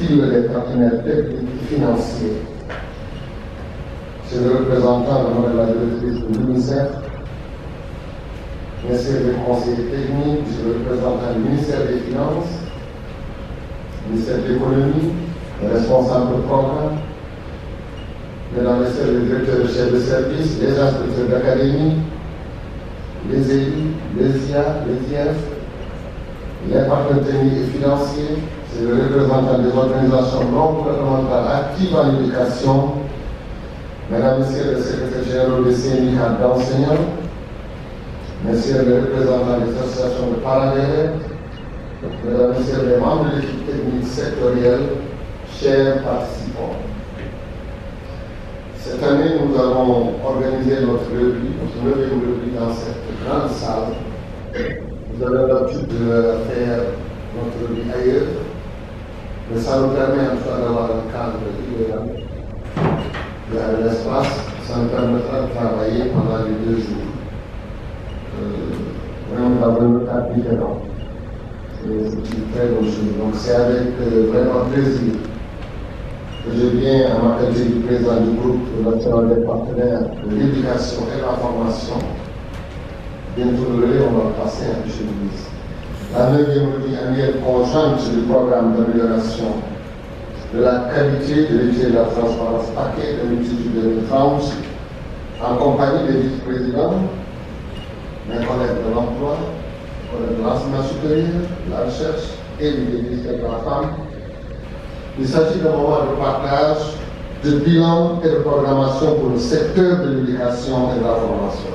inclut les partenaires techniques et financiers. C'est le représentant de la directrice de l'UNICEF, messieurs les conseillers techniques, monsieur le représentant du ministère des Finances, ministère de l'économie, les responsables de programme, mesdames et messieurs les directeurs et chefs de service, les inspecteurs d'académie, les élus, les IA, les IF, les partenaires techniques et financiers, c'est le représentant des organisations non gouvernementales actives en éducation, mesdames et messieurs les secrétaires généraux des syndicats d'enseignants, messieurs les représentants des associations de parents d'élèves, mesdames et messieurs les membres de l'équipe technique sectorielle, chers participants. Cette année, nous avons organisé notre revue dans cette grande salle. Nous avons l'habitude de faire notre revue ailleurs, mais ça nous permet en tout cas d'avoir un cadre idéal. Il y a de l'espace, ça nous permettra de travailler pendant les 2 jours. Nous avons un cadre différent. C'est une très bonne chose. Donc c'est avec vraiment plaisir que je viens à ma qualité du président du groupe national des partenaires de l'éducation et de la formation. Bientôt le relais, on va le passer à M. le ministre. La 9e revue annuelle conjointe du programme d'amélioration de la qualité de l'étude de la transparence paquet 2018-2030 en compagnie des vice-présidents, mes collègues de l'emploi, mes collègues de l'enseignement supérieur, de la recherche et du ministère de la femme. Il s'agit d'un moment de partage, de bilan et de programmation pour le secteur de l'éducation et de la formation.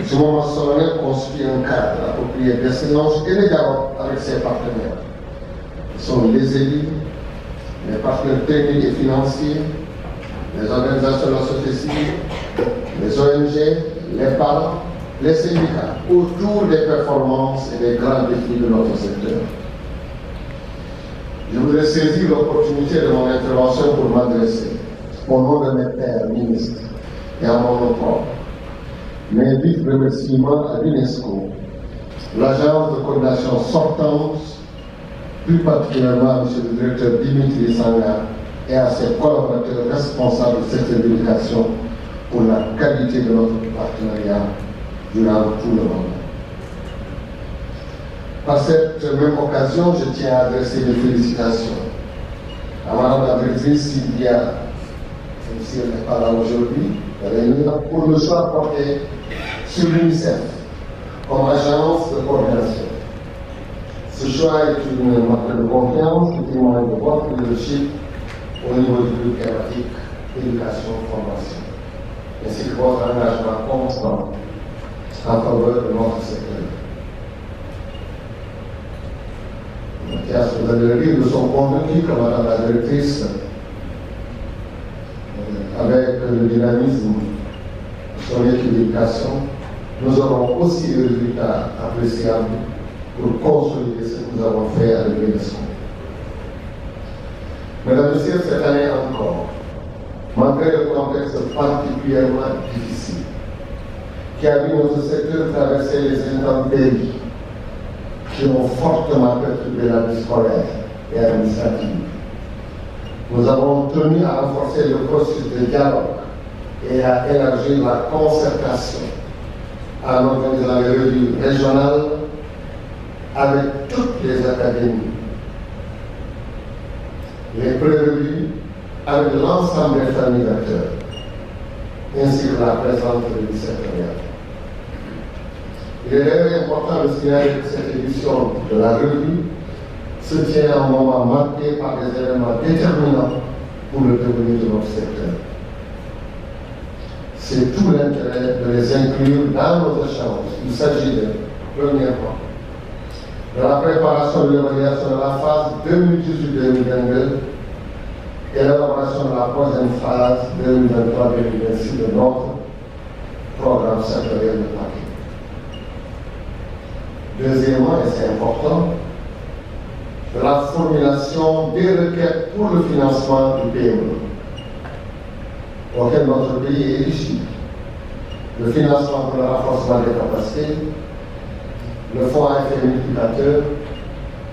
Ce moment solennel constitue un cadre approprié d'excellence et de dialogue avec ses partenaires. Ce sont les élus, les partenaires techniques et financiers, les organisations de la société civile, les ONG, les parents, les syndicats, autour des performances et des grands défis de notre secteur. Je voudrais saisir l'opportunité de mon intervention pour m'adresser, au nom de mes pairs ministres et à mon nom propre, mes vifs remerciements à l'UNESCO, l'agence de coordination sortante, plus particulièrement à M. le directeur Dimitri Sanga et à ses collaborateurs responsables de cette éducation pour la qualité de notre partenariat durant tout le monde. Par cette même occasion, je tiens à adresser des félicitations à Mme la directrice Sylvia, si elle n'est pas là aujourd'hui, pour le choix porté sur l'UNICEF comme agence de coordination. Ce choix est une marque de confiance qui témoigne de votre leadership au niveau du groupe thématique éducation-formation, ainsi que votre engagement constant en faveur de notre secteur. Mathias, vous allez le dire, nous sommes convaincus que Mme la directrice, avec le dynamisme de son équipe d'éducation, nous aurons aussi des résultats appréciables pour consolider ce que nous avons fait avec l'UNESCO. Mesdames et messieurs, cette année encore, malgré le contexte particulièrement difficile qui a vu notre secteur traverser les intempéries qui ont fortement perturbé la vie scolaire et administrative, nous avons tenu à renforcer le processus de dialogue et à élargir la concertation en organisant les revues régionales avec toutes les académies, les pré-revues avec l'ensemble des familles d'acteurs, ainsi que la présence du sectoriel. Il est d'ailleurs important de signaler que cette édition de la revue se tient à un moment marqué par des éléments déterminants pour le devenir de notre secteur. C'est tout l'intérêt de les inclure dans nos échanges. Il s'agit de, premièrement, de la préparation de l'évaluation de la phase 2018-2022 et l'élaboration de la prochaine phase 2023-2026 de notre programme sectoriel de paquet. Deuxièmement, et c'est important, de la formulation des requêtes pour le financement du PME, auquel notre pays est éligible. Le financement pour le renforcement des capacités, le fonds à effet multiplicateur,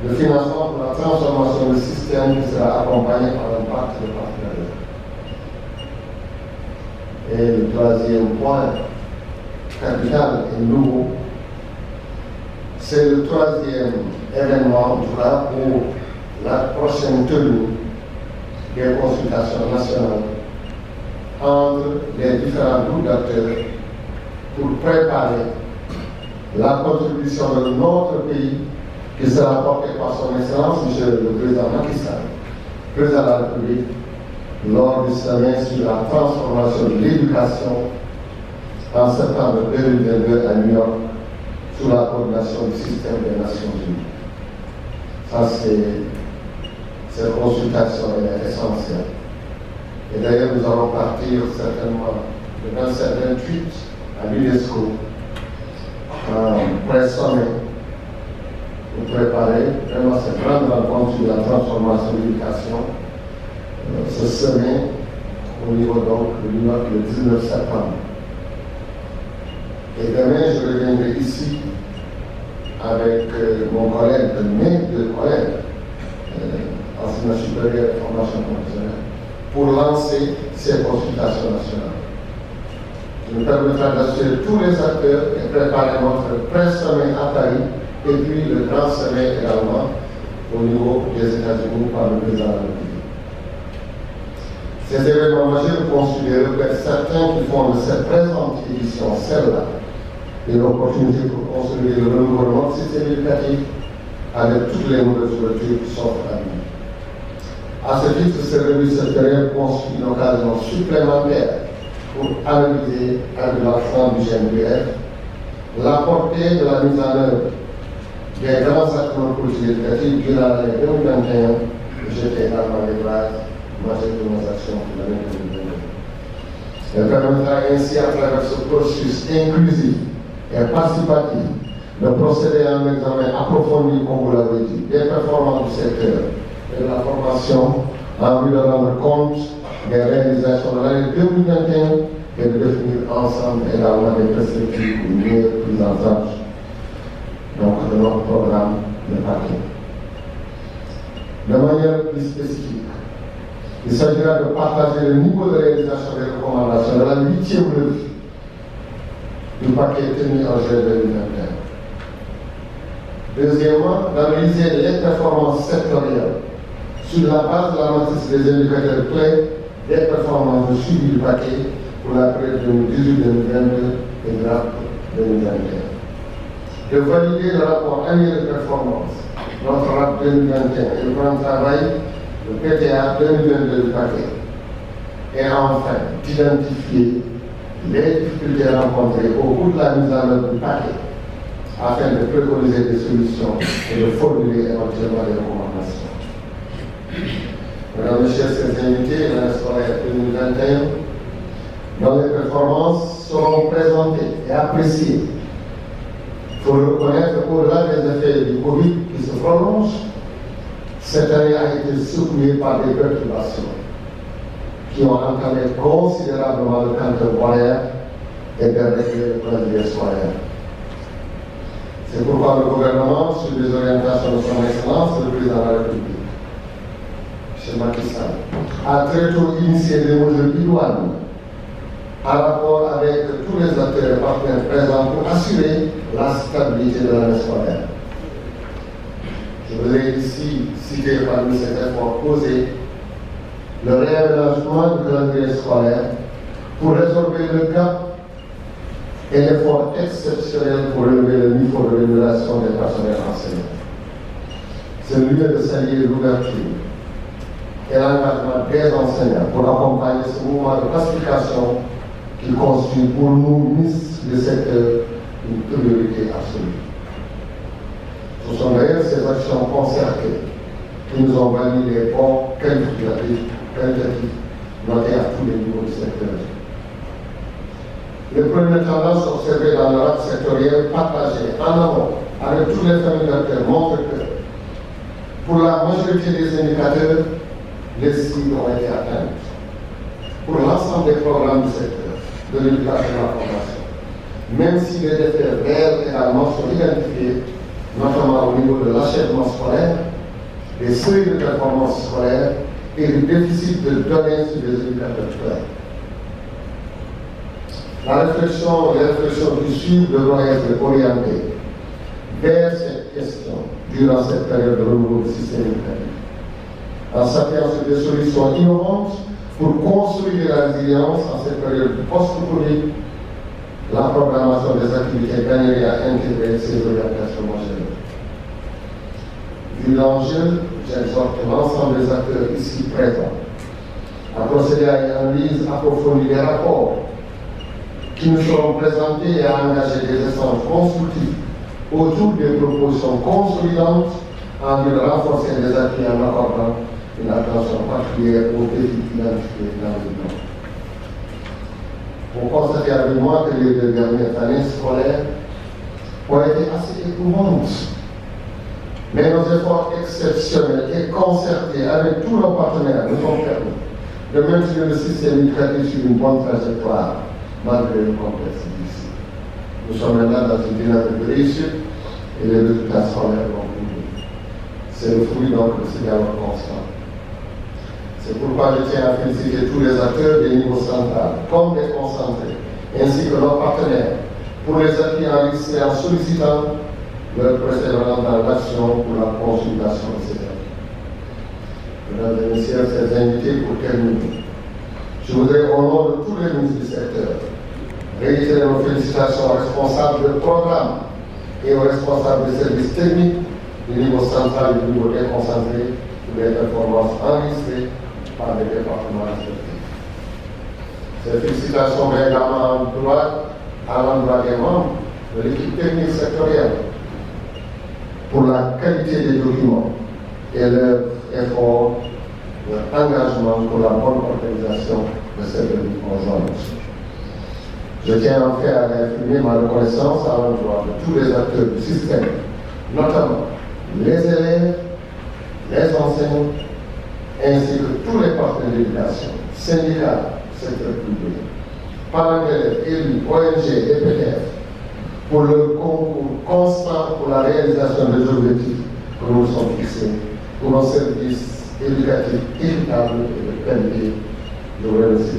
le financement pour la transformation du système qui sera accompagné par un pacte de partenariat. Et le troisième point capital et nouveau, c'est le troisième événement pour la prochaine tenue des consultations nationales entre les différents groupes d'acteurs pour préparer la contribution de notre pays qui sera portée par son Excellence, M. le Président Macky Sall, Président de la République, lors du sommet sur la transformation de l'éducation en septembre 2022 à New York, sous la coordination du système des Nations Unies. Ça, cette consultation est essentielle. Et d'ailleurs, nous allons partir certainement le 27-28 à l'UNESCO, un pré-sommet pour préparer vraiment cette grande rencontre sur la transformation de l'éducation, ce sommet au niveau donc de New York le 19 septembre. Et demain, je reviendrai ici avec mon collègue, mes deux collègues, enseignant supérieur et formation professionnelle, pour lancer ces consultations nationales. Qui nous permettra d'assurer tous les acteurs et préparer notre pré-sommet à Paris et puis le grand sommet également au niveau des États-Unis par le président de la République. Ces événements majeurs considèrent que certains qui font de cette présente édition celle-là une opportunité pour consolider le renouveau de notre système éducatif avec toutes les nouvelles ouvertures qui s'offrent à nous. À ce titre, cette revue sectorielle constitue une occasion supplémentaire pour analyser avec l'accent du GNPF la portée de la mise en œuvre des grands actions politiques éducatives durant l'année 2021, jeté également les bases majeures de nos actions pour l'année 2022. Elle permettra ainsi, à travers ce processus inclusif et participatif, de procéder à un examen approfondi, comme vous l'avez dit, des performances du secteur et de la formation en vue de rendre compte des réalisations de l'année 2021 et de définir ensemble également des perspectives pour une meilleure prise en charge donc, de notre programme de parcours. De manière plus spécifique, il s'agira de partager le niveau de réalisation des recommandations de la 8e revue du paquet tenu en juillet 2021. Deuxièmement, d'analyser les performances sectorielles sur la base de la matrice des indicateurs clés des performances de suivi du paquet pour la période 2018-2022 et de la 2021. De valider le rapport annuel de performance, notre RAP 2021 et le plan de travail, le PTA 2022 du paquet. Et enfin, d'identifier les difficultés rencontrées au cours de la mise en œuvre du paquet afin de préconiser des solutions et de formuler éventuellement des recommandations. Mesdames et messieurs, ces invités, l'année scolaire 2021, dont les performances seront présentées et appréciées. Il faut reconnaître qu'au-delà des effets du Covid qui se prolongent, cette année a été secouée par des perturbations qui ont entamé considérablement le canton scolaire et dérégler le calendrier scolaire. C'est pourquoi le gouvernement, sur les orientations de son Excellence, le Président de la République, M. Macky Sall, a très tôt initié des mesures idoines en rapport avec tous les acteurs et partenaires présents pour assurer la stabilité de l'année scolaire. Je voudrais ici citer parmi ces efforts posés le réaménagement du calendrier scolaire pour résorber le gap et l'effort exceptionnel pour relever le niveau de rémunération des personnels enseignants. C'est le lieu de saluer l'ouverture et l'engagement des enseignants pour accompagner ce mouvement de pacification qui constitue pour nous, ministres du secteur, une priorité absolue. Ce sont d'ailleurs ces actions concertées qui nous ont valu les bons qualitatifs notés à tous les niveaux du secteur. Les premières tendances observées dans le RAP sectoriel partagé en amont avec tous les familles d'acteurs montrent que pour la majorité des indicateurs, les cibles ont été atteintes. Pour l'ensemble des programmes du secteur, de l'éducation et de la formation, même si les effets réels également sont identifiés, notamment au niveau de l'achèvement scolaire, des seuils de performance scolaire et du déficit de données sur les éducateurs scolaires. Les réflexions qui suivent devront être orientées vers cette question durant cette période de renouveau du système éducatif, en s'appuyant sur des solutions innovantes pour consolider la résilience en cette période post-Covid. La programmation des activités gagnerait à intégrer ces orientations majeures. Vu l'enjeu, j'exhorte l'ensemble des acteurs ici présents à procéder à une analyse approfondie des rapports qui nous seront présentés et à engager des échanges constructifs autour des propositions consolidantes en vue de renforcer les acquis en accordant une attention particulière aux défis identifiés dans le plan. Vous constatez avec moi que les 2 dernières années scolaires ont été assez éprouvantes. Mais nos efforts exceptionnels et concertés avec tous nos partenaires nous ont permis de maintenir le système éducatif sur une bonne trajectoire, malgré le contexte difficile. Nous sommes maintenant dans une dynamique de réussite et les résultats scolaires vont prouver. C'est le fruit donc de ce dialogue constant. C'est pourquoi je tiens à féliciter tous les acteurs des niveaux central comme déconcentrés, ainsi que nos partenaires, pour les appuis enregistrés en sollicitant leur persévérance dans l'action pour la consultation de ces acquis. Mesdames et messieurs, ces invités, pour terminer, je voudrais, au nom de tous les ministres du secteur, réitérer nos félicitations aux responsables de programme et aux responsables des services techniques du niveau central et du niveau déconcentré pour les performances enregistrées par les départements respectifs. Ces félicitations vont également à l'endroit des membres de l'équipe technique sectorielle pour la qualité des documents et leur effort, leur engagement pour la bonne organisation de cette réunion conjointe. Je tiens en fait à réaffirmer ma reconnaissance à l'endroit de tous les acteurs du système, notamment les élèves, les enseignants, ainsi que tous les partenaires d'éducation, syndicats, secteur privé, parents d'élèves, élus, ONG et PDF, pour leur concours constant pour la réalisation des objectifs que nous sommes fixés pour un service éducatif équitable et de qualité. Je vous remercie.